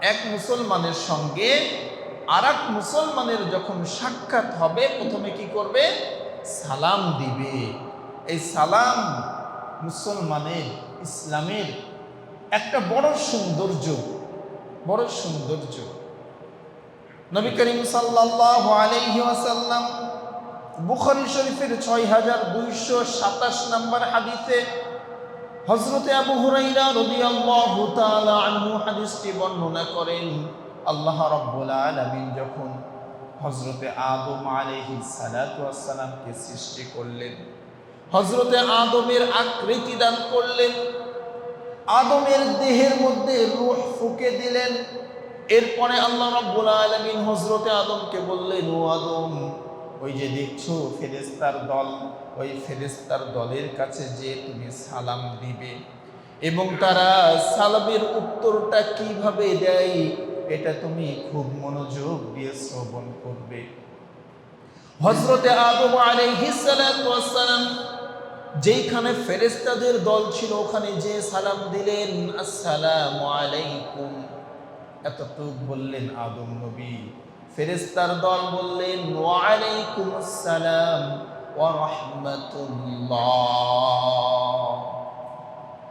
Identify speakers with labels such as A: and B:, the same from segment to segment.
A: এক মুসলমানের সঙ্গে আর এক মুসলমানের যখন সাক্ষাৎ হবে প্রথমে কি করবে? সালাম দিবে। এই সালাম মুসলমানের, ইসলামের একটা বড় সৌন্দর্য, বড় সৌন্দর্য। নবী করিম সাল্লাল্লাহু আলাইহি ওয়াসাল্লাম বুখারী শরীফের ৬২২৭ নম্বর হাদিসে হযরতে আবু হুরায়রা রাদিয়াল্লাহু তাআলা আনহু হাদিসটি বর্ণনা করেন, আল্লাহ রাব্বুল আলামিন যখন হযরতে আদম আলাইহিস সালাতু ওয়াস সালামকে সৃষ্টি করলেন, হযরতে আদমের আকৃতি দান করলেন, আদমের দেহের মধ্যে রূহ ফুঁকে দিলেন। এরপরে আল্লাহ রাব্বুল আলামিন হযরতে আদমকে বললেন, ও আদম, ওই যে দেখছো ফেরেশতার দল, ওই ফেরেশতার দলের কাছে যে তুমি সালাম দিবে এবং তারা সালামের উত্তরটা কিভাবে দেয় এটা তুমি খুব মনোযোগ দিয়ে শ্রবণ করবে। হযরতে আদম আলাইহিস সালাতু ওয়াস সালাম যেখানে ফেরেশতাদের দল ছিল ওখানে যে সালাম দিলেন, আসসালামু আলাইকুম, এতটুক বললেন আদম নবী। ফেরেশতার দল বললেন, ওয়া আলাইকুমুস সালাম ওয়া রাহমাতুল্লাহ।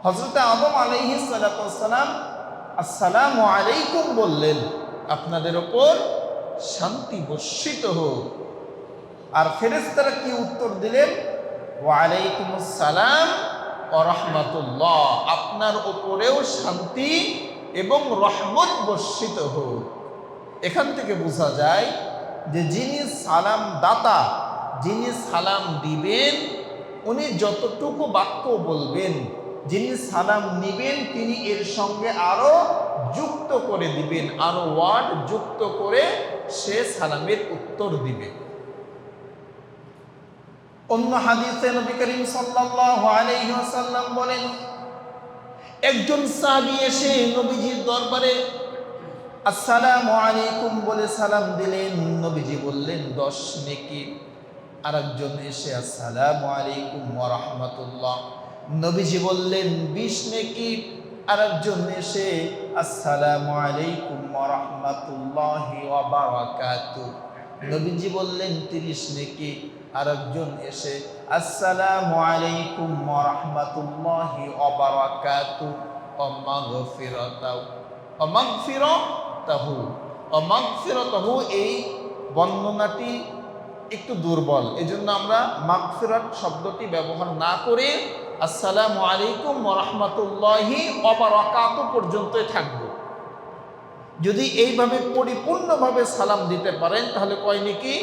A: হযরত আদম আলাইহিস সালাতু ওয়াস সালাম আসসালামু আলাইকুম বললেন, আপনাদের উপর শান্তি বর্ষিত হোক। আর ফেরেশতারা কি উত্তর দিলেন? ওয়া আলাইকুমুস সালাম ওয়া রাহমাতুল্লাহ, আপনার উপরেও শান্তি এবং রহমত বর্ষিত হোক। এখান থেকে বোঝা যায় যে যিনি সালাম দাতা, যিনি সালাম দিবেন, উনি যতটুকু বাক্য বলবেন, যিনি সালাম নিবেন তিনি এর সঙ্গে আরো যুক্ত করে দিবেন, আরো ওয়ার্ড যুক্ত করে সে সালামের উত্তর দিবে। অন্য হাদিসে নবী করিম সাল্লাল্লাহু আলাইহি ওয়াসাল্লাম বলেন, একজন সাহাবী এসে নবীজির দরবারে আসসালামু আলাইকুম বলে সালাম দিলেন। নবীজি বললেন 10 নেকি। আরেকজন এসে আসসালামু আলাইকুম ওয়া রাহমাতুল্লাহ, নবীজি বললেন 20 নেকি। আরেকজন এসে আসসালামু আলাইকুম ওয়া রাহমাতুল্লাহি ওয়া বারাকাতুহু, নবীজি বললেন 30 নেকি। আরেকজন এসে আসসালামু আলাইকুম ওয়া রাহমাতুল্লাহি ওয়া বারাকাতুহু ওয়া মাগফিরাতাহু ওয়া মাগফিরাতাহু ওয়া মাগফিরাতাহু। এই বর্ণনাটি একটু দুর্বল, এজন্য আমরা মাগফিরাত শব্দটি ব্যবহার না করে আসসালামু আলাইকুম ওয়া রাহমাতুল্লাহি ওয়া বারাকাতুহু পর্যন্তই থাকব। যদি এইভাবে পরিপূর্ণভাবে সালাম দিতে পারেন তাহলে কয় নেকি?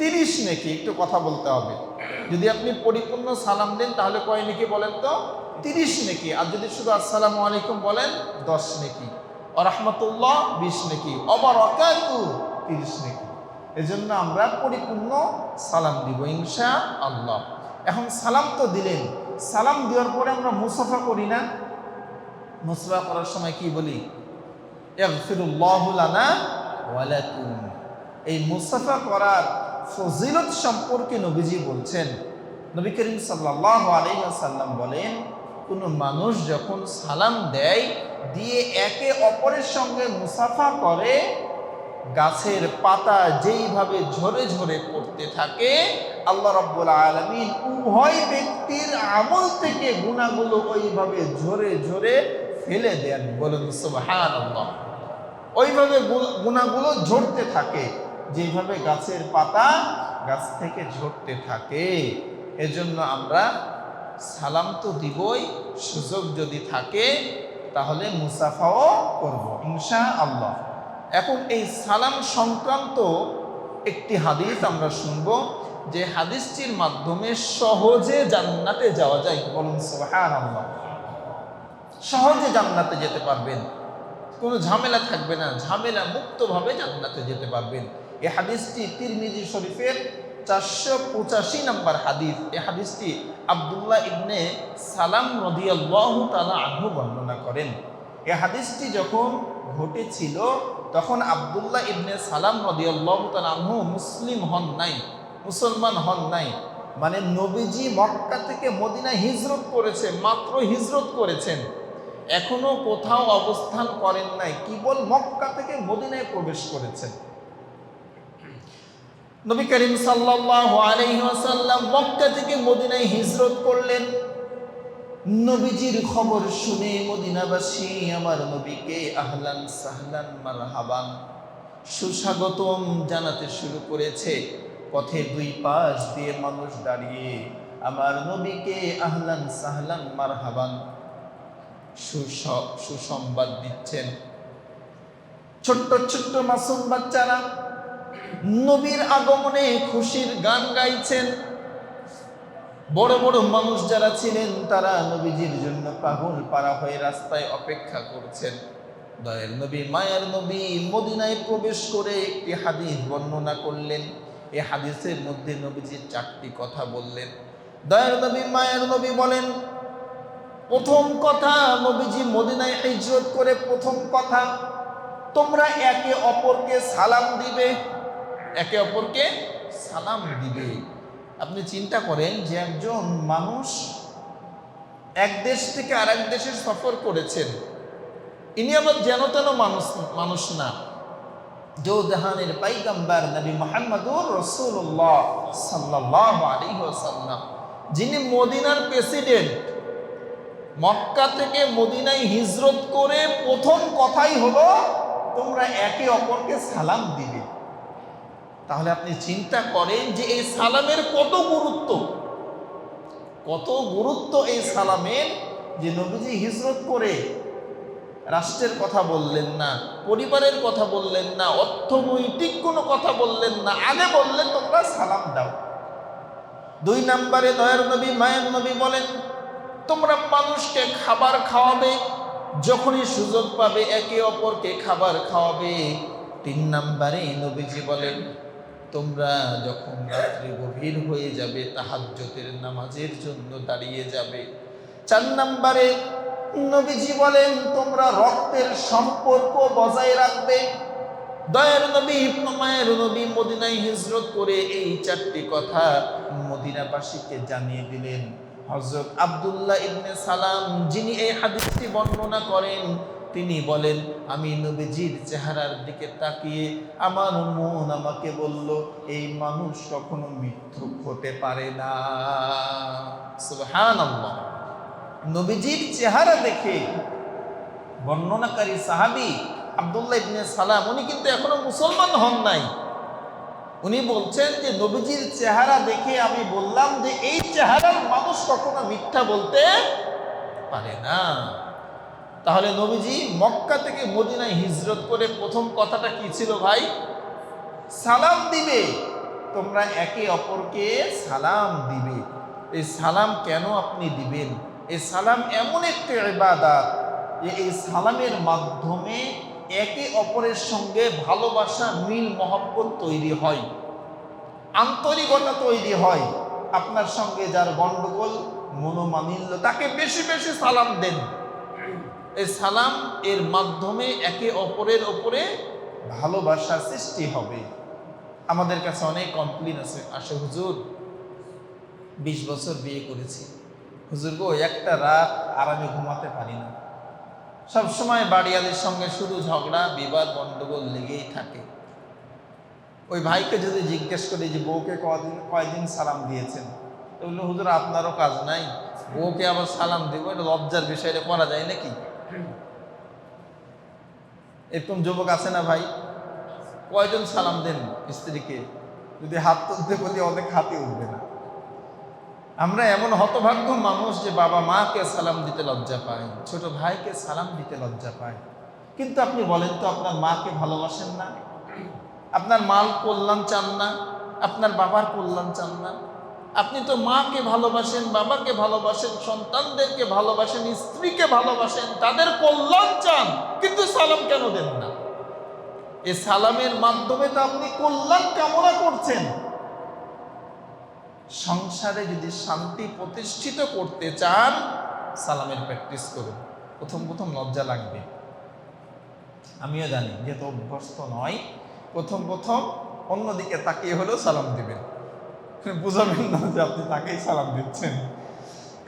A: 30 নেকি। একটু কথা বলতে হবে। যদি আপনি পরিপূর্ণ সালাম দেন তাহলে কয় নেকি বলেন তো? 30 নেকি। আর যদি শুধু আসসালামু আলাইকুম বলেন 10 নেকি, ওয়া রাহমাতুল্লাহ 20 নেকি, ওয়া বারাকাতুহু 30 নেকি। এজন্য আমরা পরিপূর্ণ সালাম দিব ইনশাআল্লাহ। এখন সালাম তো দিলেন, সালাম দেওয়ার পরে আমরা মুসাফা করি না? মুসাফা করার সময় কি বলি? ইয়াগফিরুল্লাহু লানা ওয়া লাকুম। এই মুসাফা করার ফজিলত সম্পর্কে নবীজি বলছেন। নবী করিম সাল্লাল্লাহু আলাইহি ওয়াসাল্লাম বলেন, কোনো মানুষ যখন সালাম দেয় দিয়ে একে অপরের সঙ্গে মুসাফা করে, গাছের পাতা যেইভাবে ঝরে ঝরে পড়তে থাকে, আল্লাহ রাব্বুল আলামিন উভয় ব্যক্তির আমল থেকে গুনাহগুলো ওইভাবে ঝরে ঝরে ফেলে দেন। বলুন সুবহানাল্লাহ। ওইভাবে গুনাহগুলো ঝরতে থাকে, যেভাবে গাছের পাতা গাছ থেকে ঝরতে থাকে। এজন্য আমরা সালাম তো দিবই, সুযোগ যদি থাকে তাহলে মুসাফাও করব ইনশাআল্লাহ। এখন এই সালাম সংক্রান্ত একটি হাদিস আমরা শুনব, যে হাদিসটির মাধ্যমে সহজে জান্নাতে যাওয়া যায়। বলুন সুবহানাল্লাহ। সহজে জান্নাতে যেতে পারবেন, কোনো ঝামেলা থাকবে না, ঝামেলা মুক্তভাবে জান্নাতে যেতে পারবেন। এই হাদিসটি তিরমিজি শরীফের 485 নম্বর হাদিস। এই হাদিসটি আব্দুল্লাহ ইবনে সালাম রাদিয়াল্লাহু তাআলা আনহু বর্ণনা করেন। এই হাদিসটি যখন ঘটেছিল তখন আব্দুল্লাহ ইবনে সালাম রাদিয়াল্লাহু তাআলা আনহু মুসলিম হন নাই, মুসলমান হন নাই। মানে নবীজি মক্কা থেকে মদিনা হিজরত করেছে, মাত্র হিজরত করেছেন। এখনো কোথাও অবস্থান করেন নাই, কেবল মক্কা থেকে মদিনায় প্রবেশ করেছেন। নবী করিম সাল্লাল্লাহু আলাইহি ওয়াসাল্লাম মক্কা থেকে মদিনায় হিজরত করলেন। নবীজির খবর শুনে মদিনাবাসী আমার নবীকে আহলান সাহলান মারহাবান সুস্বাগতম জানাতে শুরু করেছে। পথে দুই পাশ দিয়ে মানুষ দাঁড়িয়ে আমার নবীকে আহলান সাহলান মারহাবান সুসংবাদ দিচ্ছেন। ছোট্ট ছোট্ট মাসুম বাচ্চারা নবীর আগমনে খুশির গান গাইছেন। বড় বড় মানুষ যারা ছিলেন তারা নবীজির জন্য পাগল পারা হয়ে রাস্তায় অপেক্ষা করছেন। দয়াল নবী মায়ার নবী মদিনায় প্রবেশ করে একটি হাদিস বর্ণনা করলেন। এই হাদিসের মধ্যে নবীজির 4টি কথা বললেন। দয়াল নবী মায়ার নবী বলেন, প্রথম কথা, নবীজি মদিনায় হিজরত করে প্রথম কথা, তোমরা একে অপরকে সালাম দিবে, একে অপরকে সালাম দিবে। আপনি চিন্তা করেন যে একজন মানুষ এক দেশ থেকে আরেক দেশে সফর করেছেন, ইনি আবার যেন তেন মানুষ না, জোজাহানের পাইগাম্বার নবী মুহাম্মদুর রাসূলুল্লাহ সাল্লাল্লাহু আলাইহি ওয়াসাল্লাম, যিনি মদিনার প্রেসিডেন্ট। মক্কা থেকে মদিনায় হিজরত করে প্রথম কথাই হলো তোমরা একে অপরকে সালাম দিবে। তাহলে আপনি চিন্তা করেন যে এই সালামের কত গুরুত্ব, কত গুরুত্ব এই সালামের, যে নবীজি হিজরত করে রাষ্ট্রের কথা বললেন না, পরিবারের কথা বললেন না, অর্থনৈতিক কোনো কথা বললেন না, আগে বললেন তোমরা সালাম দাও। 2 নম্বরে দয়ার নবী মায়ের নবী বলেন, তোমরা মানুষকে খাবার খাওয়াবে, যখনই সুযোগ পাবে একে অপরকে খাবার খাওয়াবে। 3 নম্বরে নবীজি বলেন, তোমরা যখন রাত্রি গভীর হয়ে যাবে তাহাজ্জুদের নামাজের জন্য দাঁড়িয়ে যাবে। 4 নম্বরে নবীজি বলেন, তোমরা রক্তের সম্পর্ক বজায় রাখবে। দয়ার নবী মায়ের নবী মদিনায় হিজরত করে এই 4টি কথা মদিনাবাসীকে জানিয়ে দিলেন। হযরত আব্দুল্লাহ ইবনে সালাম, যিনি এই হাদিসটি বর্ণনা করেন, তিনি বলেন, আমি নবীজির চেহারার দিকে তাকিয়ে আমার মন আমাকে বলল, এই মানুষ কখনো মিথ্যুক হতে পারে না। সুবহানাল্লাহ। নবীজির চেহারা দেখে বর্ণনাকারী সাহাবী আব্দুল্লাহ ইবনে সালাম, উনি কিন্তু এখনো মুসলমান হন নাই, উনি বলছেন যে নবীজির চেহারা দেখে আমি বললাম যে এই চেহারার মানুষ কখনো মিথ্যা বলতে পারে না। তাহলে নবীজি মক্কা থেকে মদিনায় হিজরত করে প্রথম কথাটা কি ছিল ভাই? সালাম দিবে, তোমরা একে অপরকে সালাম দিবে। এই সালাম কেন আপনি দিবেন? এই সালাম এমন একটি ইবাদত যে এই সালামের মাধ্যমে একে অপরের সঙ্গে ভালোবাসা, মিল মহব্বত তৈরি হয়, আন্তরিকতা তৈরি হয়। আপনার সঙ্গে যার গন্ডগোল, মনোমালিন্য, তাকে বেশি বেশি সালাম দেন। এই সালাম এর মাধ্যমে একে অপরের ওপরে ভালোবাসা সৃষ্টি হবে। আমাদের কাছে অনেক কমপ্লেন আসে, হুজুর 20 বছর বিয়ে করেছি, হুজুর গো একটা রাত আরামে ঘুমাতে পারি না, সবসময় বাড়িয়ালির সঙ্গে শুধু ঝগড়া, বিবাদ, গন্ডগোল লেগেই থাকে। ওই ভাইকে যদি জিজ্ঞেস করি যে বউকে কয়দিন সালাম দিয়েছেন, তো বললো, হুজুর আপনারও কাজ নাই, বউকে আবার সালাম দেবো, এটা লজ্জার বিষয়, এটা করা যায় নাকি? এরকম যুবক আছে না ভাই? কয়জন সালাম দেন স্ত্রীকে? যদি হাত তুলতে বলি অনেক হাতে উঠবে না। আমরা এমন হতভাগ্য মানুষ যে বাবা মাকে সালাম দিতে লজ্জা পায়, ছোট ভাইকে সালাম দিতে লজ্জা পায়। কিন্তু আপনি বলেন তো, আপনার মাকে ভালোবাসেন না? আপনার মার কল্যাণ চান না? আপনার বাবার কল্যাণ চান না? আপনি তো মাকে ভালোবাসেন, বাবাকে ভালোবাসেন, সন্তানদেরকে ভালোবাসেন, স্ত্রীকে ভালোবাসেন, তাদের কল্যাণ চান, কিন্তু সালাম কেন দেন না? এই সালামের মাধ্যমে তো আপনি কল্যাণ কামনা করছেন। সংসারে যদি শান্তি প্রতিষ্ঠিত করতে চান, সালামের প্র্যাকটিস করুন। প্রথম প্রথম লজ্জা লাগবে, আমিও জানি, যেহেতু অভ্যস্ত নয়। প্রথম প্রথম অন্যদিকে তাকিয়ে হলেও সালাম দিবেন, বুঝাবেন না যে আপনি তাকেই সালাম দিচ্ছেন।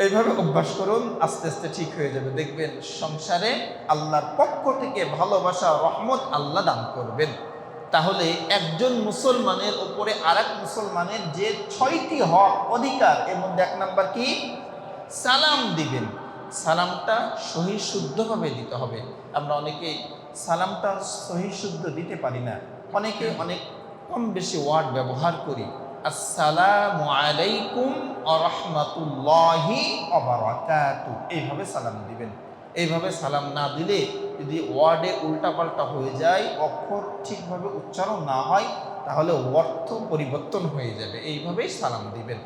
A: এইভাবে অভ্যাস করুন, আস্তে আস্তে ঠিক হয়ে যাবে। দেখবেন সংসারে আল্লাহর পক্ষ থেকে ভালোবাসা, রহমত আল্লাহ দান করবেন। তাহলে একজন মুসলমানের উপরে আরেক মুসলমানের যে 6টি হক অধিকার, এর মধ্যে 1 নাম্বার কি? সালাম দিবেন। সালামটা সহি শুদ্ধভাবে দিতে হবে। আমরা অনেকেই সালামটা সহি শুদ্ধ দিতে পারি না, অনেকে অনেক কম বেশি ওয়ার্ড ব্যবহার করি। আসসালামু আলাইকুম ওয়া রাহমাতুল্লাহি ওয়া বারাকাতুহু, এইভাবে সালাম দিবেন। এইভাবে সালাম না দিলে যদি ওয়ার্ডে উল্টাপাল্টা হয়ে যায়, অক্ষর ঠিকভাবে উচ্চারণ না হয়, তাহলে অর্থ পরিবর্তন হয়ে যাবে। এইভাবেই সালাম দিবেন।